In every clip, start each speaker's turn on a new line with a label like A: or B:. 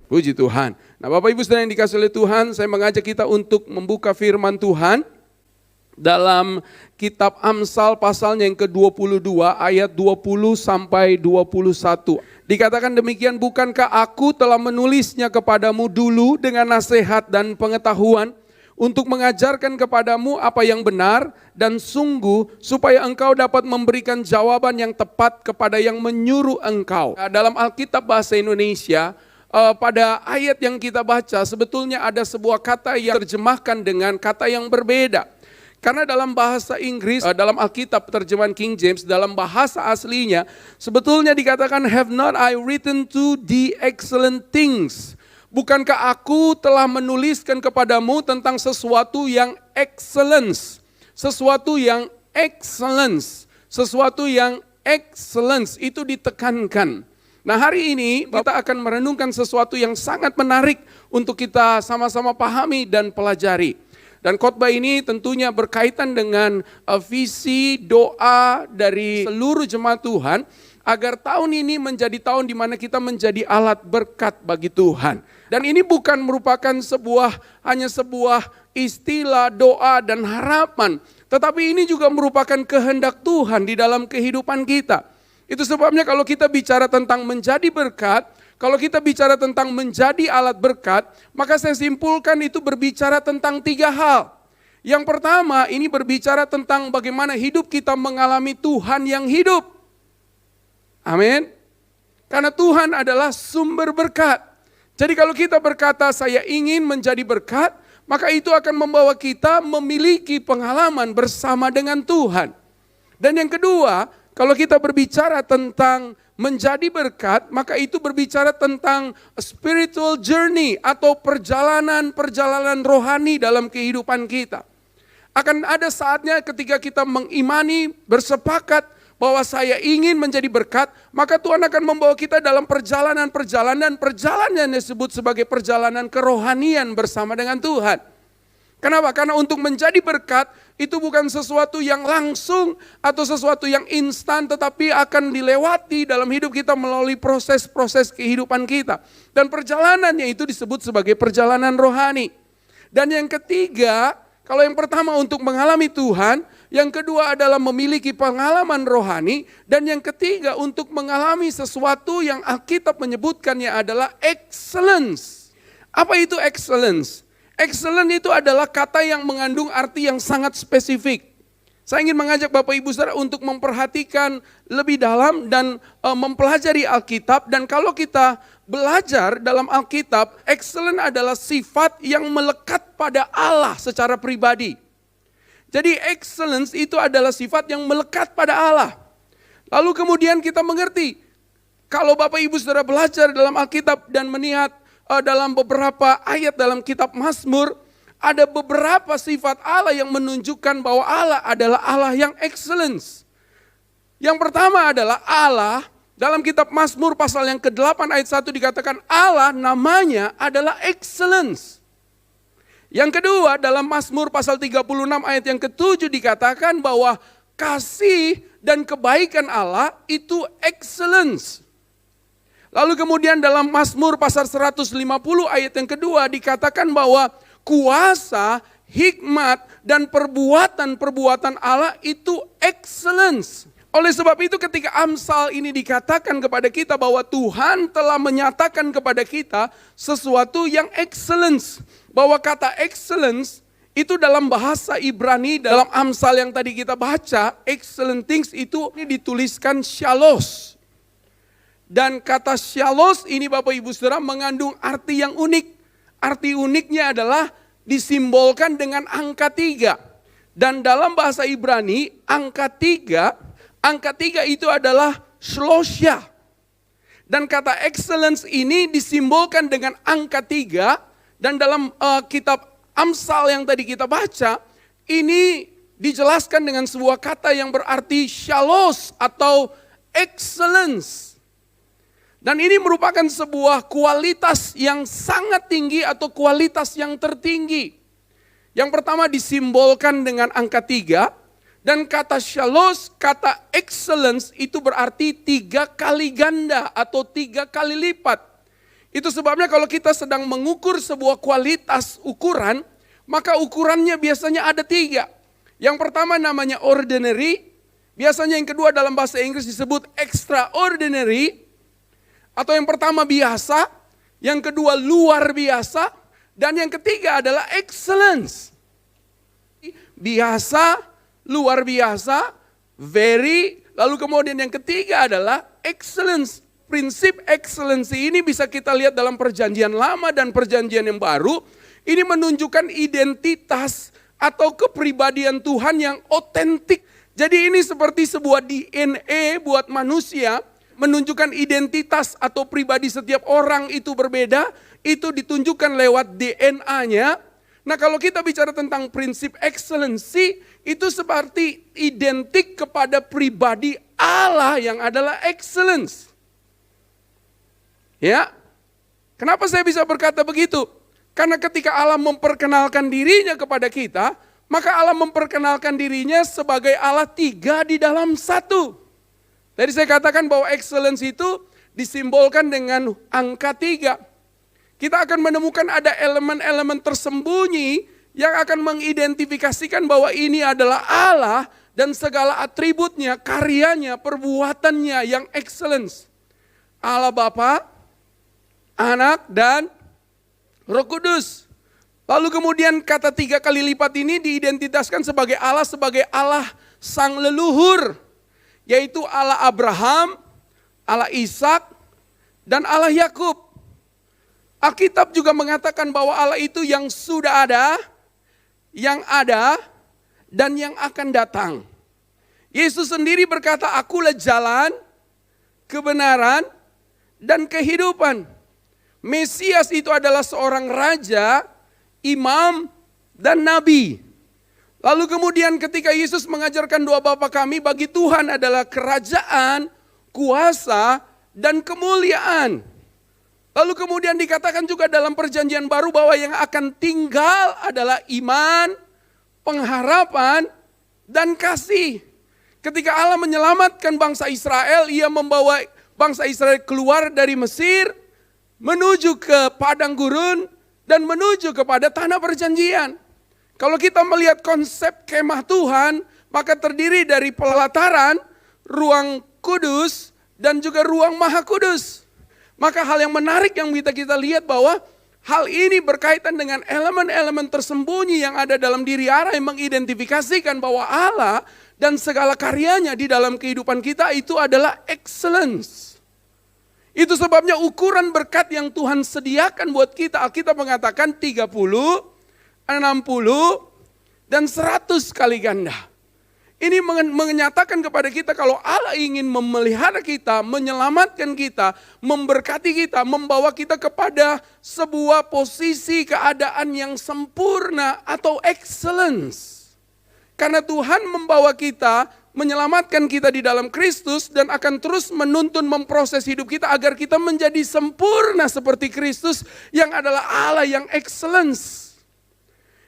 A: Puji Tuhan. Nah, Bapak Ibu Saudara yang dikasihi oleh Tuhan, saya mengajak kita untuk membuka firman Tuhan dalam kitab Amsal pasalnya yang ke-22 ayat 20 sampai 21. Dikatakan demikian, bukankah aku telah menulisnya kepadamu dulu dengan nasihat dan pengetahuan untuk mengajarkan kepadamu apa yang benar dan sungguh supaya engkau dapat memberikan jawaban yang tepat kepada yang menyuruh engkau. Nah, dalam Alkitab bahasa Indonesia, pada ayat yang kita baca sebetulnya ada sebuah kata yang terjemahkan dengan kata yang berbeda. Karena dalam bahasa Inggris, dalam Alkitab terjemahan King James, dalam bahasa aslinya sebetulnya dikatakan, have not I written to the excellent things. Bukankah aku telah menuliskan kepadamu tentang sesuatu yang excellence. Sesuatu yang excellence. Sesuatu yang excellence itu ditekankan. Nah, hari ini kita akan merenungkan sesuatu yang sangat menarik untuk kita sama-sama pahami dan pelajari. Dan khotbah ini tentunya berkaitan dengan visi doa dari seluruh jemaat Tuhan agar tahun ini menjadi tahun di mana kita menjadi alat berkat bagi Tuhan. Dan ini bukan merupakan hanya sebuah istilah doa dan harapan, tetapi ini juga merupakan kehendak Tuhan di dalam kehidupan kita. Itu sebabnya kalau kita bicara tentang menjadi berkat, kalau kita bicara tentang menjadi alat berkat, maka saya simpulkan itu berbicara tentang 3 hal. Yang pertama, ini berbicara tentang bagaimana hidup kita mengalami Tuhan yang hidup. Amin. Karena Tuhan adalah sumber berkat. Jadi kalau kita berkata saya ingin menjadi berkat, maka itu akan membawa kita memiliki pengalaman bersama dengan Tuhan. Dan yang kedua, kalau kita berbicara tentang menjadi berkat, maka itu berbicara tentang spiritual journey atau perjalanan rohani dalam kehidupan kita. Akan ada saatnya ketika kita mengimani, bersepakat bahwa saya ingin menjadi berkat, maka Tuhan akan membawa kita dalam perjalanan yang disebut sebagai perjalanan kerohanian bersama dengan Tuhan. Kenapa? Karena untuk menjadi berkat itu bukan sesuatu yang langsung atau sesuatu yang instan, tetapi akan dilewati dalam hidup kita melalui proses-proses kehidupan kita. Dan perjalanannya itu disebut sebagai perjalanan rohani. Dan yang ketiga, kalau yang pertama untuk mengalami Tuhan, yang kedua adalah memiliki pengalaman rohani, dan yang ketiga untuk mengalami sesuatu yang Alkitab menyebutkannya adalah excellence. Apa itu excellence? Excellent itu adalah kata yang mengandung arti yang sangat spesifik. Saya ingin mengajak Bapak Ibu Saudara untuk memperhatikan lebih dalam dan mempelajari Alkitab. Dan kalau kita belajar dalam Alkitab, excellent adalah sifat yang melekat pada Allah secara pribadi. Jadi excellence itu adalah sifat yang melekat pada Allah. Lalu kemudian kita mengerti, kalau Bapak Ibu Saudara belajar dalam Alkitab dan melihat dalam beberapa ayat dalam kitab Mazmur, ada beberapa sifat Allah yang menunjukkan bahwa Allah adalah Allah yang excellence. Yang pertama adalah Allah, dalam kitab Mazmur pasal yang ke-8 ayat 1 dikatakan Allah namanya adalah excellence. Yang kedua, dalam Mazmur pasal 36 ayat yang ke-7 dikatakan bahwa kasih dan kebaikan Allah itu excellence. Lalu kemudian dalam Mazmur pasal 150 ayat yang kedua dikatakan bahwa kuasa, hikmat, dan perbuatan Allah itu excellence. Oleh sebab itu ketika Amsal ini dikatakan kepada kita bahwa Tuhan telah menyatakan kepada kita sesuatu yang excellence. Bahwa kata excellence itu dalam bahasa Ibrani, dalam Amsal yang tadi kita baca, excellent things itu dituliskan shalos. Dan kata shalos ini Bapak Ibu Saudara mengandung arti yang unik. Arti uniknya adalah disimbolkan dengan angka 3. Dan dalam bahasa Ibrani angka 3 itu adalah shlosha. Dan kata excellence ini disimbolkan dengan angka 3. Dan dalam kitab Amsal yang tadi kita baca, ini dijelaskan dengan sebuah kata yang berarti shalos atau excellence. Dan ini merupakan sebuah kualitas yang sangat tinggi atau kualitas yang tertinggi. Yang pertama disimbolkan dengan angka 3. Dan kata shalos, kata excellence itu berarti 3 kali ganda atau 3 kali lipat. Itu sebabnya kalau kita sedang mengukur sebuah kualitas ukuran, maka ukurannya biasanya ada 3. Yang pertama namanya ordinary, biasanya yang kedua dalam bahasa Inggris disebut extraordinary, atau yang pertama biasa, yang kedua luar biasa, dan yang ketiga adalah excellence. Biasa, luar biasa, very, lalu kemudian yang ketiga adalah excellence. Prinsip excellency ini bisa kita lihat dalam perjanjian lama dan perjanjian yang baru. Ini menunjukkan identitas atau kepribadian Tuhan yang otentik. Jadi ini seperti sebuah DNA buat manusia, menunjukkan identitas atau pribadi setiap orang itu berbeda, itu ditunjukkan lewat DNA-nya. Nah kalau kita bicara tentang prinsip excellency, itu seperti identik kepada pribadi Allah yang adalah excellence. Ya, kenapa saya bisa berkata begitu? Karena ketika Allah memperkenalkan dirinya kepada kita, maka Allah memperkenalkan dirinya sebagai Allah 3 di dalam 1. Tadi saya katakan bahwa excellence itu disimbolkan dengan angka 3. Kita akan menemukan ada elemen-elemen tersembunyi yang akan mengidentifikasikan bahwa ini adalah Allah dan segala atributnya, karyanya, perbuatannya yang excellence. Allah Bapa, Anak, dan Roh Kudus. Lalu kemudian kata 3 kali lipat ini diidentitaskan sebagai Allah sang leluhur. Yaitu Allah Abraham, Allah Ishak, dan Allah Yakub. Alkitab juga mengatakan bahwa Allah itu yang sudah ada, dan yang akan datang. Yesus sendiri berkata, akulah jalan, kebenaran, dan kehidupan. Mesias itu adalah seorang raja, imam, dan nabi. Lalu kemudian ketika Yesus mengajarkan doa Bapa kami, bagi Tuhan adalah kerajaan, kuasa, dan kemuliaan. Lalu kemudian dikatakan juga dalam perjanjian baru bahwa yang akan tinggal adalah iman, pengharapan, dan kasih. Ketika Allah menyelamatkan bangsa Israel, ia membawa bangsa Israel keluar dari Mesir, menuju ke padang gurun, dan menuju kepada tanah perjanjian. Kalau kita melihat konsep kemah Tuhan, maka terdiri dari pelataran, ruang kudus, dan juga ruang maha kudus. Maka hal yang menarik yang kita lihat bahwa hal ini berkaitan dengan elemen-elemen tersembunyi yang ada dalam diri Allah yang mengidentifikasikan bahwa Allah dan segala karyanya di dalam kehidupan kita itu adalah excellence. Itu sebabnya ukuran berkat yang Tuhan sediakan buat kita, Alkitab mengatakan 30, 60, dan 100 kali ganda. Ini menyatakan kepada kita kalau Allah ingin memelihara kita, menyelamatkan kita, memberkati kita, membawa kita kepada sebuah posisi keadaan yang sempurna atau excellence. Karena Tuhan membawa kita, menyelamatkan kita di dalam Kristus dan akan terus menuntun memproses hidup kita agar kita menjadi sempurna seperti Kristus yang adalah Allah yang excellence.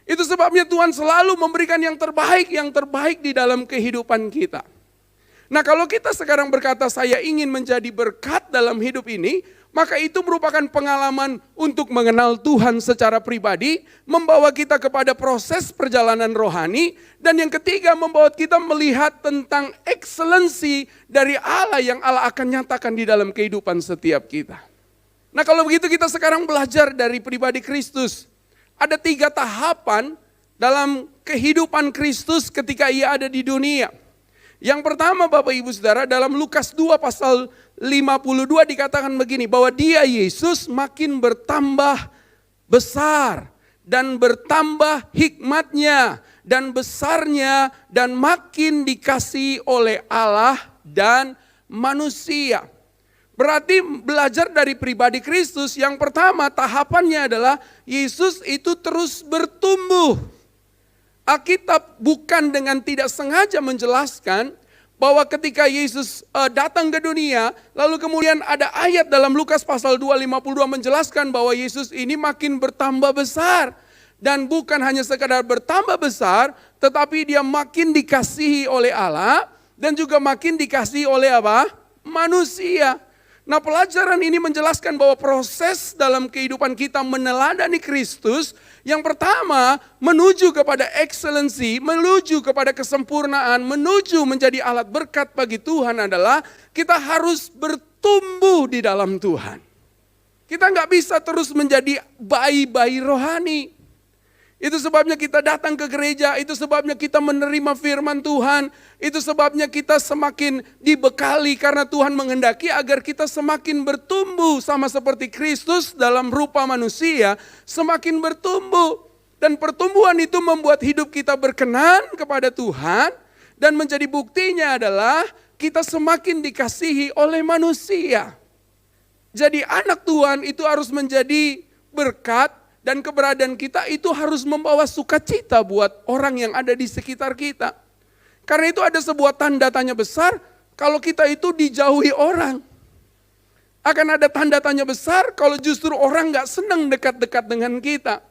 A: Itu sebabnya Tuhan selalu memberikan yang terbaik di dalam kehidupan kita. Nah kalau kita sekarang berkata saya ingin menjadi berkat dalam hidup ini, maka itu merupakan pengalaman untuk mengenal Tuhan secara pribadi, membawa kita kepada proses perjalanan rohani, dan yang ketiga membawa kita melihat tentang excellency dari Allah yang Allah akan nyatakan di dalam kehidupan setiap kita. Nah kalau begitu kita sekarang belajar dari pribadi Kristus. Ada 3 tahapan dalam kehidupan Kristus ketika ia ada di dunia. Yang pertama Bapak Ibu Saudara, dalam Lukas 2 pasal 52 dikatakan begini, bahwa dia Yesus makin bertambah besar dan bertambah hikmatnya dan besarnya dan makin dikasihi oleh Allah dan manusia. Berarti belajar dari pribadi Kristus, yang pertama tahapannya adalah Yesus itu terus bertumbuh. Alkitab bukan dengan tidak sengaja menjelaskan bahwa ketika Yesus datang ke dunia, lalu kemudian ada ayat dalam Lukas pasal 2:52 menjelaskan bahwa Yesus ini makin bertambah besar. Dan bukan hanya sekadar bertambah besar, tetapi dia makin dikasihi oleh Allah dan juga makin dikasihi oleh apa? Manusia. Nah, pelajaran ini menjelaskan bahwa proses dalam kehidupan kita meneladani Kristus, yang pertama menuju kepada excellency, menuju kepada kesempurnaan, menuju menjadi alat berkat bagi Tuhan adalah kita harus bertumbuh di dalam Tuhan. Kita nggak bisa terus menjadi bayi-bayi rohani. Itu sebabnya kita datang ke gereja, itu sebabnya kita menerima firman Tuhan, itu sebabnya kita semakin dibekali karena Tuhan menghendaki agar kita semakin bertumbuh sama seperti Kristus dalam rupa manusia, semakin bertumbuh. Dan pertumbuhan itu membuat hidup kita berkenan kepada Tuhan, dan menjadi buktinya adalah kita semakin dikasihi oleh manusia. Jadi anak Tuhan itu harus menjadi berkat. Dan keberadaan kita itu harus membawa sukacita buat orang yang ada di sekitar kita. Karena itu ada sebuah tanda tanya besar kalau kita itu dijauhi orang. Akan ada tanda tanya besar kalau justru orang gak senang dekat-dekat dengan kita.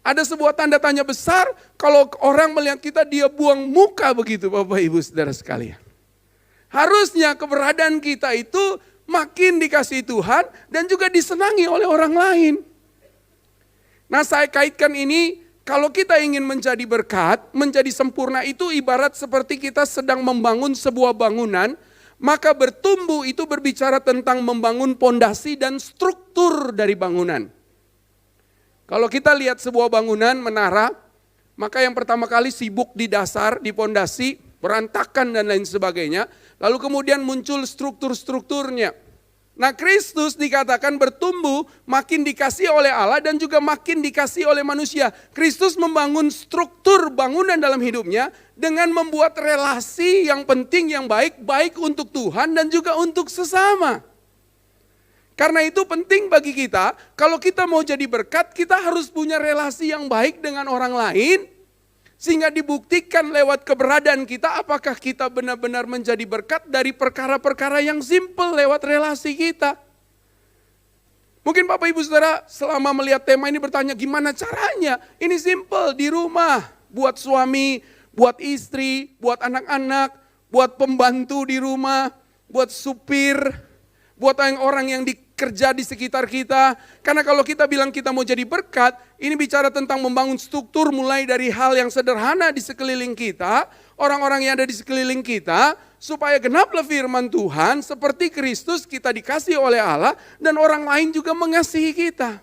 A: Ada sebuah tanda tanya besar kalau orang melihat kita dia buang muka begitu Bapak Ibu Saudara sekalian. Harusnya keberadaan kita itu makin dikasihi Tuhan dan juga disenangi oleh orang lain. Nah, saya kaitkan ini, kalau kita ingin menjadi berkat, menjadi sempurna itu ibarat seperti kita sedang membangun sebuah bangunan, maka bertumbuh itu berbicara tentang membangun pondasi dan struktur dari bangunan. Kalau kita lihat sebuah bangunan, menara, maka yang pertama kali sibuk di dasar, di pondasi, berantakan dan lain sebagainya, lalu kemudian muncul struktur-strukturnya. Nah, Kristus dikatakan bertumbuh, makin dikasih oleh Allah dan juga makin dikasih oleh manusia. Kristus membangun struktur bangunan dalam hidupnya dengan membuat relasi yang penting, yang baik, baik untuk Tuhan dan juga untuk sesama. Karena itu penting bagi kita, kalau kita mau jadi berkat, kita harus punya relasi yang baik dengan orang lain. Sehingga dibuktikan lewat keberadaan kita apakah kita benar-benar menjadi berkat dari perkara-perkara yang simpel lewat relasi kita. Mungkin Bapak Ibu Saudara selama melihat tema ini bertanya gimana caranya? Ini simpel di rumah, buat suami, buat istri, buat anak-anak, buat pembantu di rumah, buat supir, buat orang yang kerja di sekitar kita. Karena kalau kita bilang kita mau jadi berkat, ini bicara tentang membangun struktur mulai dari hal yang sederhana di sekeliling kita, orang-orang yang ada di sekeliling kita, supaya genaplah firman Tuhan seperti Kristus kita dikasih oleh Allah dan orang lain juga mengasihi kita.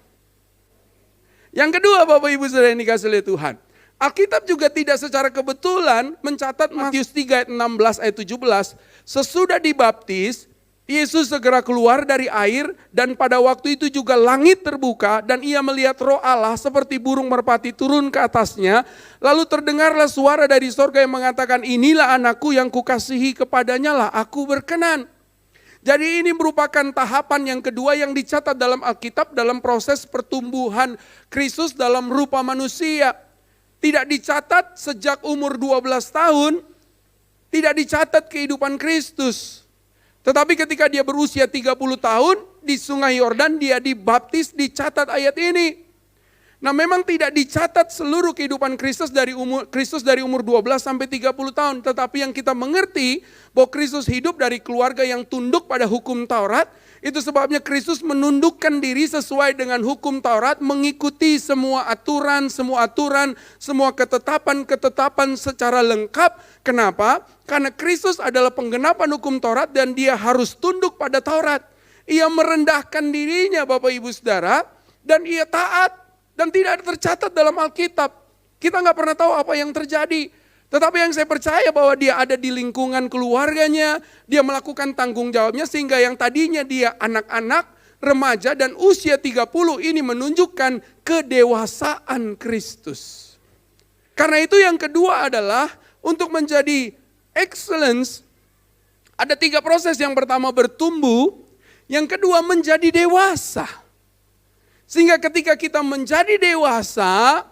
A: Yang kedua Bapak Ibu Saudara yang dikasihi oleh Tuhan, Alkitab juga tidak secara kebetulan mencatat Matius 3 ayat 16 ayat 17, sesudah dibaptis, Yesus segera keluar dari air dan pada waktu itu juga langit terbuka dan ia melihat roh Allah seperti burung merpati turun ke atasnya. Lalu terdengarlah suara dari sorga yang mengatakan, inilah anakku yang kukasihi, kepadanya lah aku berkenan. Jadi ini merupakan tahapan yang kedua yang dicatat dalam Alkitab dalam proses pertumbuhan Kristus dalam rupa manusia. Tidak dicatat sejak umur 12 tahun, tidak dicatat kehidupan Kristus. Tetapi ketika dia berusia 30 tahun di sungai Yordan dia dibaptis, dicatat ayat ini. Nah memang tidak dicatat seluruh kehidupan Kristus dari umur 12 sampai 30 tahun. Tetapi yang kita mengerti bahwa Kristus hidup dari keluarga yang tunduk pada hukum Taurat. Itu sebabnya Kristus menundukkan diri sesuai dengan hukum Taurat, mengikuti semua aturan, semua ketetapan secara lengkap. Kenapa? Karena Kristus adalah penggenapan hukum Taurat dan dia harus tunduk pada Taurat. Ia merendahkan dirinya Bapak Ibu Saudara dan ia taat dan tidak tercatat dalam Alkitab. Kita nggak pernah tahu apa yang terjadi. Tetapi yang saya percaya bahwa dia ada di lingkungan keluarganya, dia melakukan tanggung jawabnya sehingga yang tadinya dia anak-anak, remaja dan usia 30 ini menunjukkan kedewasaan Kristus. Karena itu yang kedua adalah untuk menjadi excellence, ada 3 proses. Yang pertama bertumbuh, yang kedua menjadi dewasa. Sehingga ketika kita menjadi dewasa,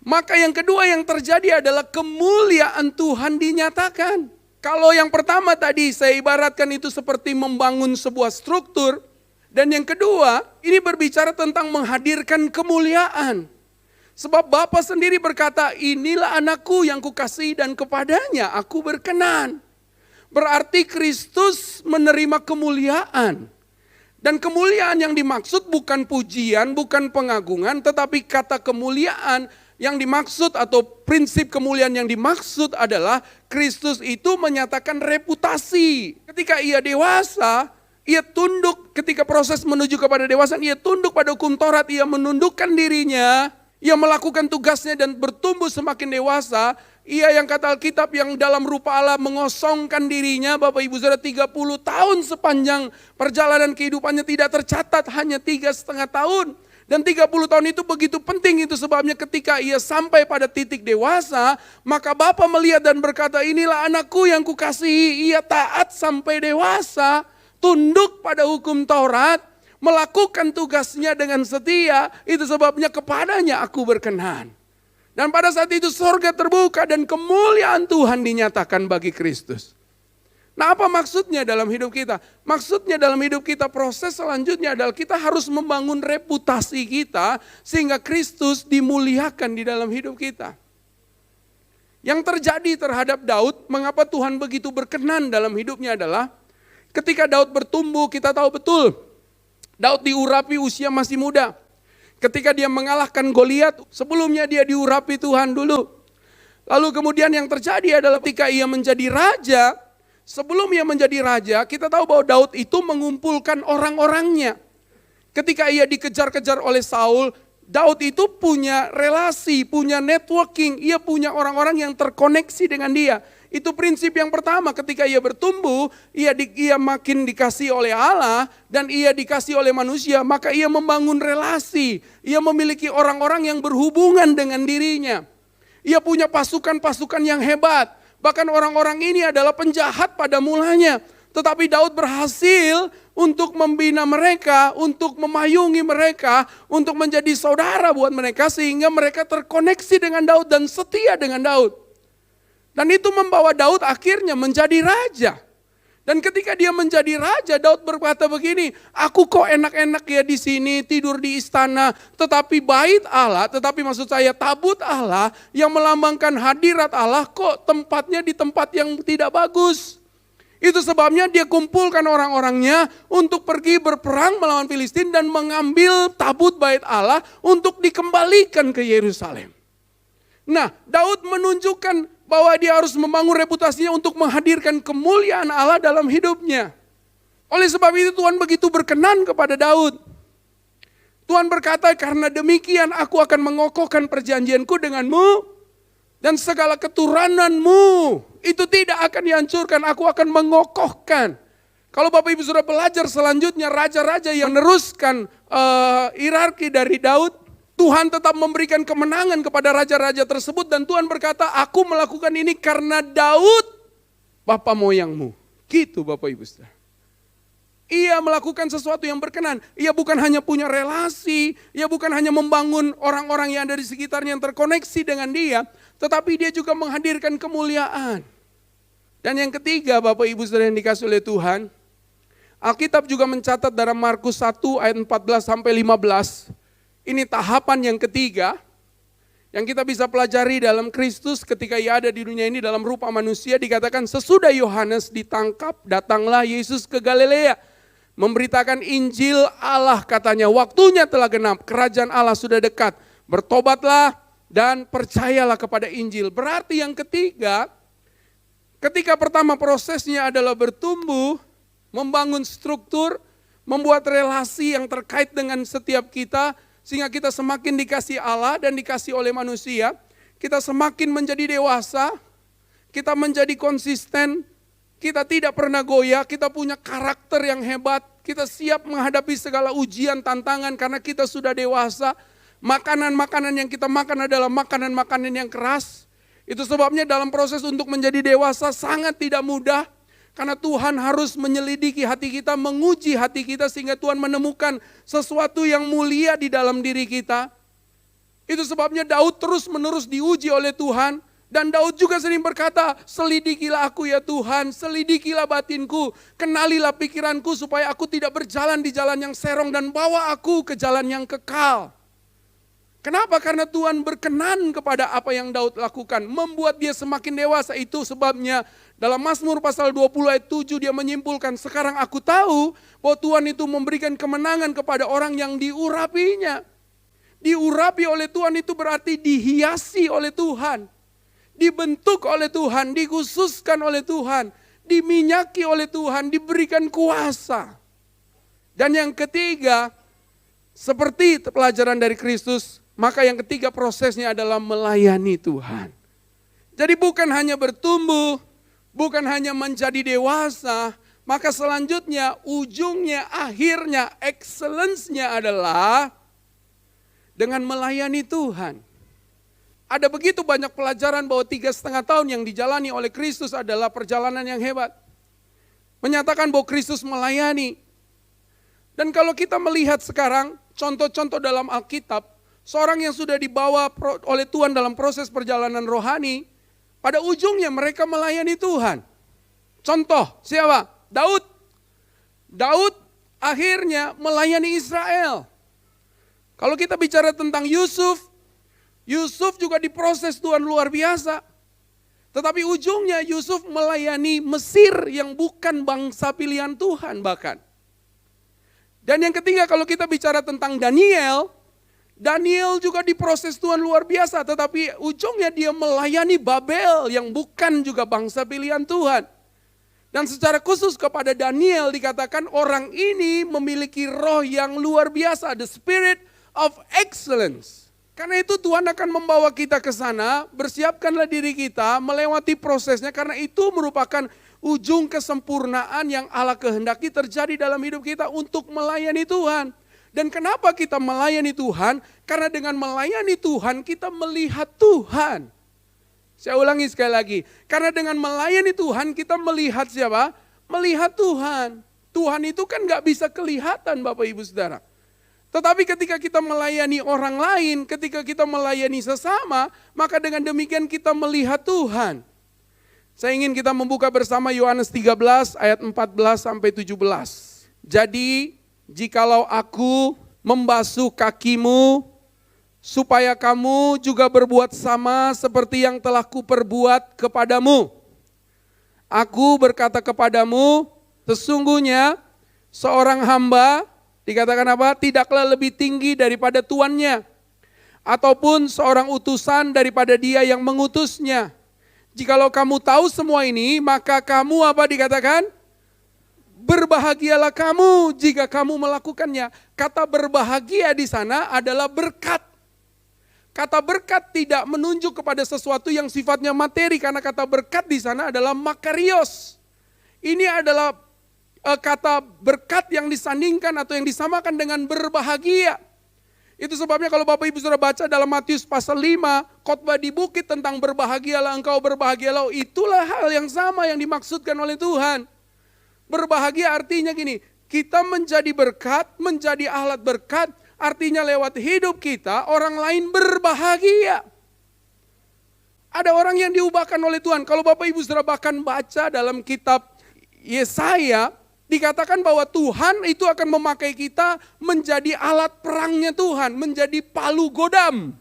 A: maka yang kedua yang terjadi adalah kemuliaan Tuhan dinyatakan. Kalau yang pertama tadi saya ibaratkan itu seperti membangun sebuah struktur. Dan yang kedua ini berbicara tentang menghadirkan kemuliaan. Sebab Bapa sendiri berkata, inilah anakku yang kukasihi dan kepadanya aku berkenan. Berarti Kristus menerima kemuliaan. Dan kemuliaan yang dimaksud bukan pujian, bukan pengagungan, tetapi kata kemuliaan yang dimaksud atau prinsip kemuliaan yang dimaksud adalah Kristus itu menyatakan reputasi. Ketika ia dewasa, ia tunduk ketika proses menuju kepada dewasa, ia tunduk pada hukum Taurat, ia menundukkan dirinya, ia melakukan tugasnya dan bertumbuh semakin dewasa. Ia yang kata Alkitab yang dalam rupa Allah mengosongkan dirinya, Bapak Ibu Saudara, 30 tahun sepanjang perjalanan kehidupannya tidak tercatat, hanya 3,5 tahun. Dan 30 tahun itu begitu penting, itu sebabnya ketika ia sampai pada titik dewasa, maka Bapa melihat dan berkata, inilah anakku yang kukasihi, ia taat sampai dewasa, tunduk pada hukum Taurat, melakukan tugasnya dengan setia, itu sebabnya kepadanya aku berkenan. Dan pada saat itu surga terbuka dan kemuliaan Tuhan dinyatakan bagi Kristus. Nah, apa maksudnya dalam hidup kita? Maksudnya dalam hidup kita proses selanjutnya adalah kita harus membangun reputasi kita sehingga Kristus dimuliakan di dalam hidup kita. Yang terjadi terhadap Daud, mengapa Tuhan begitu berkenan dalam hidupnya adalah ketika Daud bertumbuh, kita tahu betul Daud diurapi usia masih muda. Ketika dia mengalahkan Goliat, sebelumnya dia diurapi Tuhan dulu. Lalu kemudian yang terjadi adalah ketika ia menjadi raja, sebelum ia menjadi raja, kita tahu bahwa Daud itu mengumpulkan orang-orangnya. Ketika ia dikejar-kejar oleh Saul, Daud itu punya relasi, punya networking, ia punya orang-orang yang terkoneksi dengan dia. Itu prinsip yang pertama, ketika ia bertumbuh, ia makin dikasih oleh Allah dan ia dikasih oleh manusia, maka ia membangun relasi. Ia memiliki orang-orang yang berhubungan dengan dirinya. Ia punya pasukan-pasukan yang hebat. Bahkan orang-orang ini adalah penjahat pada mulanya. Tetapi Daud berhasil untuk membina mereka, untuk memayungi mereka, untuk menjadi saudara buat mereka sehingga mereka terkoneksi dengan Daud dan setia dengan Daud. Dan itu membawa Daud akhirnya menjadi raja. Dan ketika dia menjadi raja, Daud berkata begini, aku kok enak-enak ya di sini, tidur di istana, tetapi bait Allah, tetapi maksud saya tabut Allah yang melambangkan hadirat Allah kok tempatnya di tempat yang tidak bagus. Itu sebabnya dia kumpulkan orang-orangnya untuk pergi berperang melawan Filistin dan mengambil tabut bait Allah untuk dikembalikan ke Yerusalem. Nah, Daud menunjukkan bahwa dia harus membangun reputasinya untuk menghadirkan kemuliaan Allah dalam hidupnya. Oleh sebab itu Tuhan begitu berkenan kepada Daud. Tuhan berkata, karena demikian aku akan mengokohkan perjanjianku denganmu dan segala keturunanmu itu tidak akan dihancurkan, aku akan mengokohkan. Kalau Bapak Ibu sudah belajar selanjutnya raja-raja yang meneruskan hierarki dari Daud, Tuhan tetap memberikan kemenangan kepada raja-raja tersebut dan Tuhan berkata, aku melakukan ini karena Daud, bapa moyangmu. Gitu Bapak Ibu Saudara. Ia melakukan sesuatu yang berkenan. Ia bukan hanya punya relasi, ia bukan hanya membangun orang-orang yang ada di sekitarnya yang terkoneksi dengan dia, tetapi dia juga menghadirkan kemuliaan. Dan yang ketiga Bapak Ibu Saudara yang dikasih oleh Tuhan, Alkitab juga mencatat dalam Markus 1 ayat 14 sampai 15. Ini tahapan yang ketiga yang kita bisa pelajari dalam Kristus ketika ia ada di dunia ini dalam rupa manusia. Dikatakan sesudah Yohanes ditangkap, datanglah Yesus ke Galilea. Memberitakan Injil Allah, katanya waktunya telah genap, kerajaan Allah sudah dekat. Bertobatlah dan percayalah kepada Injil. Berarti yang ketiga, ketika pertama prosesnya adalah bertumbuh, membangun struktur, membuat relasi yang terkait dengan setiap kita, sehingga kita semakin dikasih Allah dan dikasih oleh manusia, kita semakin menjadi dewasa, kita menjadi konsisten, kita tidak pernah goyah, kita punya karakter yang hebat, kita siap menghadapi segala ujian, tantangan karena kita sudah dewasa. Makanan-makanan yang kita makan adalah makanan-makanan yang keras. Itu sebabnya dalam proses untuk menjadi dewasa sangat tidak mudah. Karena Tuhan harus menyelidiki hati kita, menguji hati kita sehingga Tuhan menemukan sesuatu yang mulia di dalam diri kita. Itu sebabnya Daud terus menerus diuji oleh Tuhan. Dan Daud juga sering berkata, selidikilah aku ya Tuhan, selidikilah batinku, kenalilah pikiranku supaya aku tidak berjalan di jalan yang serong dan bawa aku ke jalan yang kekal. Kenapa? Karena Tuhan berkenan kepada apa yang Daud lakukan, membuat dia semakin dewasa. Itu sebabnya Dalam Mazmur pasal 20 ayat 7 dia menyimpulkan, sekarang aku tahu bahwa Tuhan itu memberikan kemenangan kepada orang yang diurapinya. Diurapi oleh Tuhan itu berarti dihiasi oleh Tuhan. Dibentuk oleh Tuhan, dikhususkan oleh Tuhan, diminyaki oleh Tuhan, diberikan kuasa. Dan yang ketiga, seperti pelajaran dari Kristus, maka yang ketiga prosesnya adalah melayani Tuhan. Jadi bukan hanya bertumbuh, bukan hanya menjadi dewasa, maka selanjutnya ujungnya, akhirnya, excellence-nya adalah dengan melayani Tuhan. Ada begitu banyak pelajaran bahwa 3,5 tahun yang dijalani oleh Kristus adalah perjalanan yang hebat. Menyatakan bahwa Kristus melayani. Dan kalau kita melihat sekarang, contoh-contoh dalam Alkitab, seorang yang sudah dibawa oleh Tuhan dalam proses perjalanan rohani, pada ujungnya mereka melayani Tuhan. Contoh, siapa? Daud. Daud akhirnya melayani Israel. Kalau kita bicara tentang Yusuf, Yusuf juga diproses Tuhan luar biasa. Tetapi ujungnya Yusuf melayani Mesir yang bukan bangsa pilihan Tuhan bahkan. Dan yang ketiga kalau kita bicara tentang Daniel, Daniel juga diproses Tuhan luar biasa, tetapi ujungnya dia melayani Babel yang bukan juga bangsa pilihan Tuhan. Dan secara khusus kepada Daniel dikatakan orang ini memiliki roh yang luar biasa, the spirit of excellence. Karena itu Tuhan akan membawa kita ke sana, bersiapkanlah diri kita melewati prosesnya karena itu merupakan ujung kesempurnaan yang Allah kehendaki terjadi dalam hidup kita untuk melayani Tuhan. Dan kenapa kita melayani Tuhan? Karena dengan melayani Tuhan kita melihat Tuhan. Saya ulangi sekali lagi. Karena dengan melayani Tuhan kita melihat siapa? Melihat Tuhan. Tuhan itu kan gak bisa kelihatan Bapak Ibu Saudara. Tetapi ketika kita melayani orang lain, ketika kita melayani sesama, maka dengan demikian kita melihat Tuhan. Saya ingin kita membuka bersama Yohanes 13 ayat 14 sampai 17. Jadi jikalau aku membasuh kakimu, supaya kamu juga berbuat sama seperti yang telah kuperbuat kepadamu. Aku berkata kepadamu, sesungguhnya seorang hamba, dikatakan apa? Tidaklah lebih tinggi daripada tuannya, ataupun seorang utusan daripada dia yang mengutusnya. Jikalau kamu tahu semua ini, maka kamu apa dikatakan? Berbahagialah kamu jika kamu melakukannya. Kata berbahagia di sana adalah berkat. Kata berkat tidak menunjuk kepada sesuatu yang sifatnya materi, karena kata berkat di sana adalah makarios. Ini adalah kata berkat yang disandingkan atau yang disamakan dengan berbahagia. Itu sebabnya kalau Bapak Ibu sudah baca dalam Matius pasal 5, khotbah di bukit tentang berbahagialah engkau, berbahagialah, itulah hal yang sama yang dimaksudkan oleh Tuhan. Berbahagia artinya gini, kita menjadi berkat, menjadi alat berkat, artinya lewat hidup kita orang lain berbahagia. Ada orang yang diubahkan oleh Tuhan. Kalau Bapak Ibu sudah bahkan baca dalam kitab Yesaya, dikatakan bahwa Tuhan itu akan memakai kita menjadi alat perangnya Tuhan, menjadi palu godam.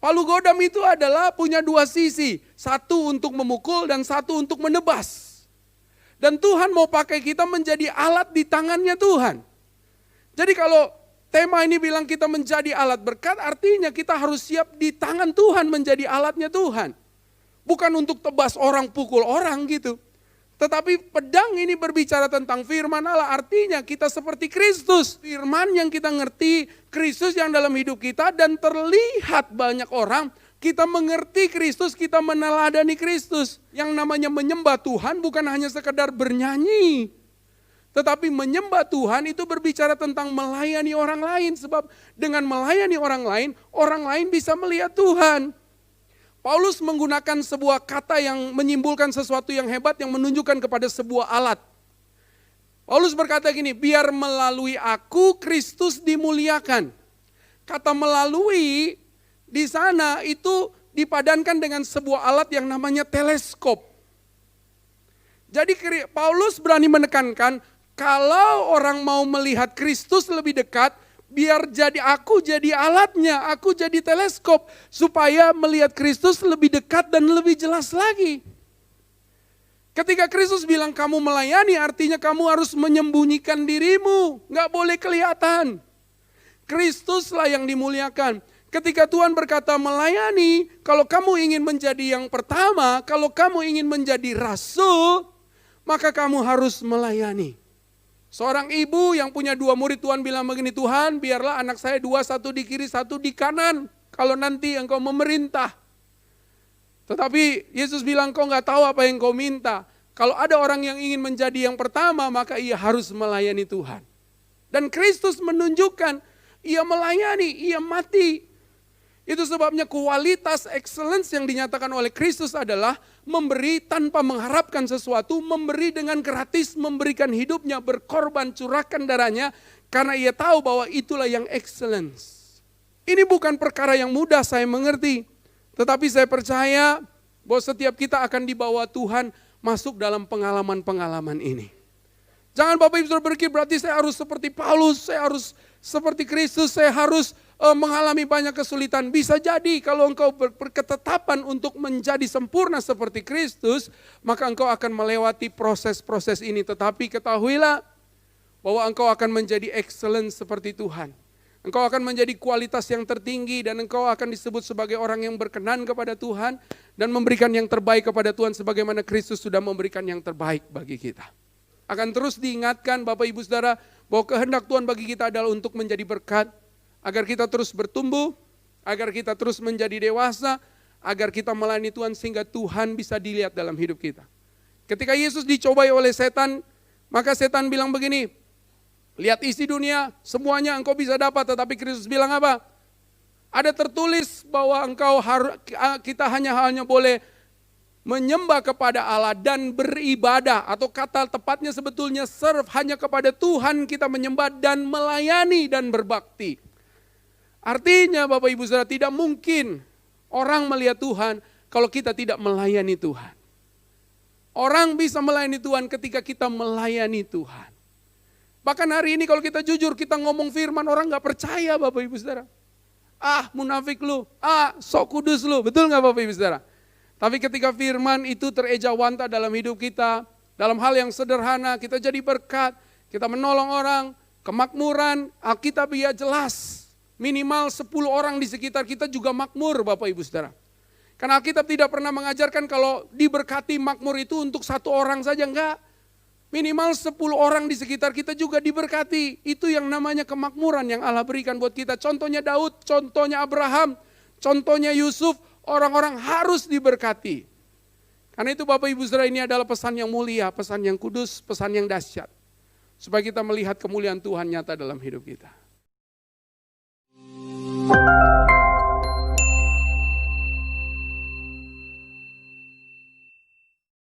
A: Palu godam itu adalah punya dua sisi, satu untuk memukul dan satu untuk menebas. Dan Tuhan mau pakai kita menjadi alat di tangannya Tuhan. Jadi kalau tema ini bilang kita menjadi alat berkat, artinya kita harus siap di tangan Tuhan menjadi alatnya Tuhan. Bukan untuk tebas orang, pukul orang gitu. Tetapi pedang ini berbicara tentang firman Allah, artinya kita seperti Kristus. Firman yang kita ngerti, Kristus yang dalam hidup kita, dan terlihat banyak orang, kita mengerti Kristus, kita meneladani Kristus. Yang namanya menyembah Tuhan bukan hanya sekedar bernyanyi. Tetapi menyembah Tuhan itu berbicara tentang melayani orang lain. Sebab dengan melayani orang lain bisa melihat Tuhan. Paulus menggunakan sebuah kata yang menyimpulkan sesuatu yang hebat yang menunjukkan kepada sebuah alat. Paulus berkata gini, biar melalui aku Kristus dimuliakan. Kata melalui di sana itu dipadankan dengan sebuah alat yang namanya teleskop. Jadi Paulus berani menekankan kalau orang mau melihat Kristus lebih dekat, biar aku jadi alatnya, aku jadi teleskop supaya melihat Kristus lebih dekat dan lebih jelas lagi. Ketika Kristus bilang kamu melayani, artinya kamu harus menyembunyikan dirimu. Nggak boleh kelihatan. Kristuslah yang dimuliakan. Ketika Tuhan berkata melayani, kalau kamu ingin menjadi yang pertama, kalau kamu ingin menjadi rasul, maka kamu harus melayani. Seorang ibu yang punya 2 murid, Tuhan bilang begini, Tuhan biarlah anak saya 2, 1 di kiri, 1 di kanan. Kalau nanti engkau memerintah. Tetapi Yesus bilang, kau nggak tahu apa yang kau minta. Kalau ada orang yang ingin menjadi yang pertama, maka ia harus melayani Tuhan. Dan Kristus menunjukkan, ia melayani, ia mati. Itu sebabnya kualitas excellence yang dinyatakan oleh Kristus adalah memberi tanpa mengharapkan sesuatu, memberi dengan gratis, memberikan hidupnya, berkorban, curahkan darahnya, karena ia tahu bahwa itulah yang excellence. Ini bukan perkara yang mudah, saya mengerti. Tetapi saya percaya bahwa setiap kita akan dibawa Tuhan masuk dalam pengalaman-pengalaman ini. Jangan Bapak Ibu Saudara berpikir berarti saya harus seperti Paulus, saya harus seperti Kristus, saya harus mengalami banyak kesulitan. Bisa jadi kalau engkau berketetapan untuk menjadi sempurna seperti Kristus, maka engkau akan melewati proses-proses ini. Tetapi ketahuilah bahwa engkau akan menjadi excellent seperti Tuhan. Engkau akan menjadi kualitas yang tertinggi dan engkau akan disebut sebagai orang yang berkenan kepada Tuhan dan memberikan yang terbaik kepada Tuhan sebagaimana Kristus sudah memberikan yang terbaik bagi kita. Akan terus diingatkan Bapak Ibu Saudara bahwa kehendak Tuhan bagi kita adalah untuk menjadi berkat, agar kita terus bertumbuh, agar kita terus menjadi dewasa, agar kita melayani Tuhan sehingga Tuhan bisa dilihat dalam hidup kita. Ketika Yesus dicobai oleh setan, maka setan bilang begini, lihat isi dunia, semuanya engkau bisa dapat, tetapi Kristus bilang apa? Ada tertulis bahwa kita hanya boleh menyembah kepada Allah dan beribadah, atau kata tepatnya sebetulnya serve, hanya kepada Tuhan kita menyembah dan melayani dan berbakti. Artinya Bapak Ibu Saudara, tidak mungkin orang melihat Tuhan kalau kita tidak melayani Tuhan. Orang bisa melayani Tuhan ketika kita melayani Tuhan. Bahkan hari ini kalau kita jujur, kita ngomong firman, orang gak percaya Bapak Ibu Saudara. Ah munafik lu, sok kudus lu, betul gak Bapak Ibu Saudara? Tapi ketika firman itu terejawanta dalam hidup kita, dalam hal yang sederhana, kita jadi berkat, kita menolong orang, kemakmuran, Alkitab ya jelas. Minimal 10 orang di sekitar kita juga makmur Bapak Ibu Saudara. Karena Alkitab tidak pernah mengajarkan kalau diberkati makmur itu untuk 1 orang saja, enggak. Minimal 10 orang di sekitar kita juga diberkati. Itu yang namanya kemakmuran yang Allah berikan buat kita. Contohnya Daud, contohnya Abraham, contohnya Yusuf, orang-orang harus diberkati. Karena itu Bapak Ibu Saudara, ini adalah pesan yang mulia, pesan yang kudus, pesan yang dahsyat. Supaya kita melihat kemuliaan Tuhan nyata dalam hidup kita.